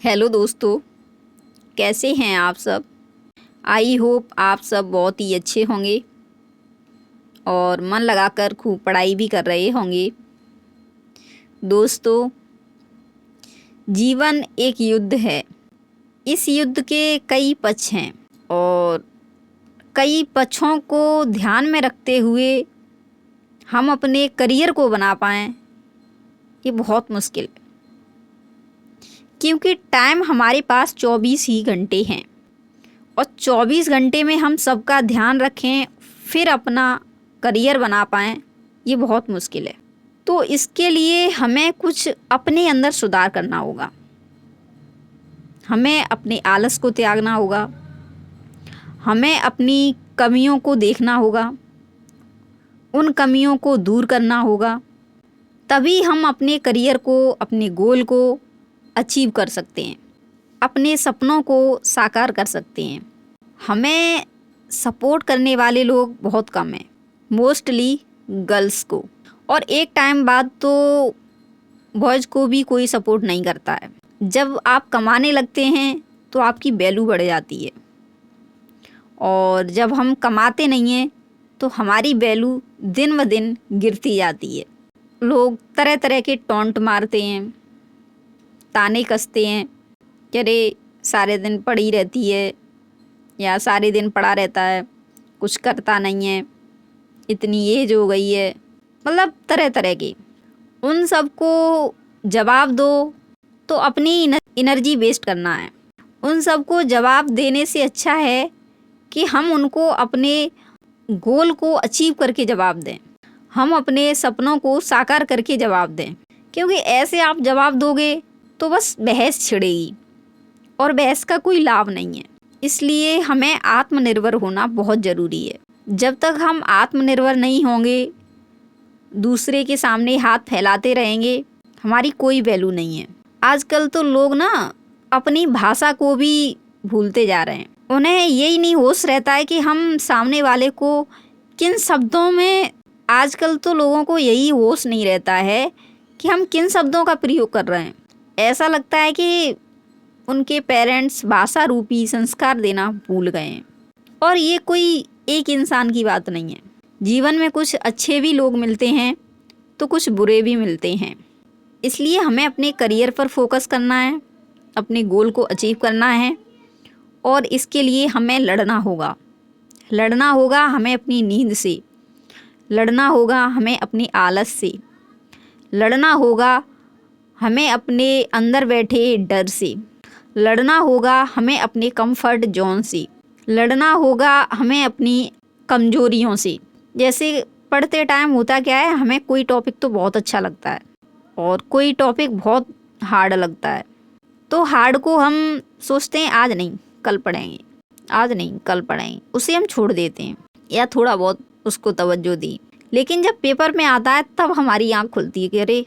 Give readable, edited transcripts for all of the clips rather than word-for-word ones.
Hello दोस्तों, कैसे हैं आप सब। आई होप आप सब बहुत ही अच्छे होंगे और मन लगाकर खूब पढ़ाई भी कर रहे होंगे। दोस्तों, जीवन एक युद्ध है। इस युद्ध के कई पक्ष हैं और कई पक्षों को ध्यान में रखते हुए हम अपने करियर को बना पाएँ, ये बहुत मुश्किल है। क्योंकि टाइम हमारे पास 24 ही घंटे हैं और 24 घंटे में हम सबका ध्यान रखें फिर अपना करियर बना पाएँ, ये बहुत मुश्किल है। तो इसके लिए हमें कुछ अपने अंदर सुधार करना होगा। हमें अपने आलस को त्यागना होगा, हमें अपनी कमियों को देखना होगा, उन कमियों को दूर करना होगा। तभी हम अपने करियर को, अपने गोल को अचीव कर सकते हैं, अपने सपनों को साकार कर सकते हैं। हमें सपोर्ट करने वाले लोग बहुत कम हैं, मोस्टली गर्ल्स को, और एक टाइम बाद तो बॉयज़ को भी कोई सपोर्ट नहीं करता है। जब आप कमाने लगते हैं तो आपकी वैल्यू बढ़ जाती है और जब हम कमाते नहीं हैं तो हमारी वैल्यू दिन ब दिन गिरती जाती है। लोग तरह तरह के टॉन्ट मारते हैं, ताने कसते हैं कि अरे सारे दिन पड़ी रहती है या सारे दिन पड़ा रहता है, कुछ करता नहीं है, इतनी एज हो गई है, मतलब तरह तरह के। उन सब को जवाब दो तो अपनी एनर्जी वेस्ट करना है। उन सब को जवाब देने से अच्छा है कि हम उनको अपने गोल को अचीव करके जवाब दें, हम अपने सपनों को साकार करके जवाब दें। क्योंकि ऐसे आप जवाब दोगे तो बस बहस छिड़ेगी और बहस का कोई लाभ नहीं है। इसलिए हमें आत्मनिर्भर होना बहुत ज़रूरी है। जब तक हम आत्मनिर्भर नहीं होंगे, दूसरे के सामने हाथ फैलाते रहेंगे, हमारी कोई वैल्यू नहीं है। आजकल तो लोग ना अपनी भाषा को भी भूलते जा रहे हैं। उन्हें यही नहीं होश रहता है कि हम सामने वाले को किन शब्दों में, आजकल तो लोगों को यही होश नहीं रहता है कि हम किन शब्दों का प्रयोग कर रहे हैं। ऐसा लगता है कि उनके पेरेंट्स भाषा रूपी संस्कार देना भूल गए हैं। और ये कोई एक इंसान की बात नहीं है। जीवन में कुछ अच्छे भी लोग मिलते हैं तो कुछ बुरे भी मिलते हैं। इसलिए हमें अपने करियर पर फोकस करना है, अपने गोल को अचीव करना है और इसके लिए हमें लड़ना होगा। लड़ना होगा हमें अपनी नींद से, लड़ना होगा हमें अपनी आलस से, लड़ना होगा हमें अपने अंदर बैठे डर से, लड़ना होगा हमें अपने कंफर्ट जोन से, लड़ना होगा हमें अपनी कमजोरियों से। जैसे पढ़ते टाइम होता क्या है, हमें कोई टॉपिक तो बहुत अच्छा लगता है और कोई टॉपिक बहुत हार्ड लगता है। तो हार्ड को हम सोचते हैं आज नहीं कल पढ़ेंगे, आज नहीं कल पढ़ेंगे, उसे हम छोड़ देते हैं या थोड़ा बहुत उसको तवज्जो दी। लेकिन जब पेपर में आता है तब हमारी आँख खुलती है कि अरे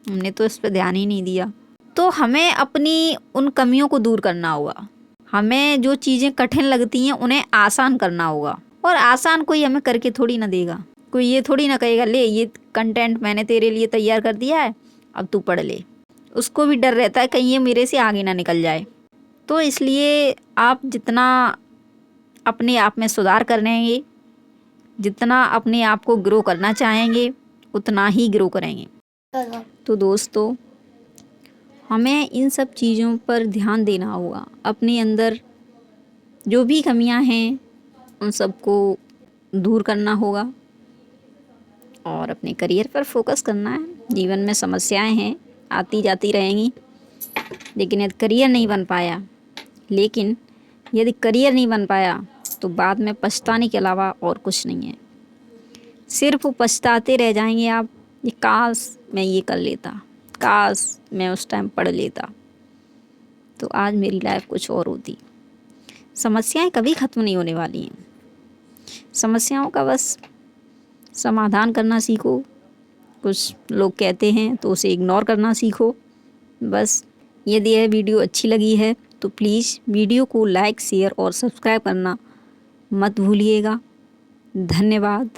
हमने तो इस पर ध्यान ही नहीं दिया। तो हमें अपनी उन कमियों को दूर करना होगा। हमें जो चीज़ें कठिन लगती हैं उन्हें आसान करना होगा। और आसान कोई हमें करके थोड़ी ना देगा। कोई ये थोड़ी ना कहेगा ले ये कंटेंट मैंने तेरे लिए तैयार कर दिया है, अब तू पढ़ ले। उसको भी डर रहता है कहीं ये मेरे से आगे ना निकल जाए। तो इसलिए आप जितना अपने आप में सुधार करेंगे, जितना अपने आप को ग्रो करना चाहेंगे, उतना ही ग्रो करेंगे। तो दोस्तों, हमें इन सब चीज़ों पर ध्यान देना होगा। अपने अंदर जो भी कमियां हैं उन सबको दूर करना होगा और अपने करियर पर फोकस करना है। जीवन में समस्याएं हैं, आती जाती रहेंगी, लेकिन यदि करियर नहीं बन पाया तो बाद में पछताने के अलावा और कुछ नहीं है। सिर्फ पछताते रह जाएंगे आप, ये काश मैं ये कर लेता, काश मैं उस टाइम पढ़ लेता तो आज मेरी लाइफ कुछ और होती। समस्याएं कभी ख़त्म नहीं होने वाली हैं। समस्याओं का बस समाधान करना सीखो। कुछ लोग कहते हैं तो उसे इग्नोर करना सीखो बस। यदि यह वीडियो अच्छी लगी है तो प्लीज़ वीडियो को लाइक, शेयर और सब्सक्राइब करना मत भूलिएगा। धन्यवाद।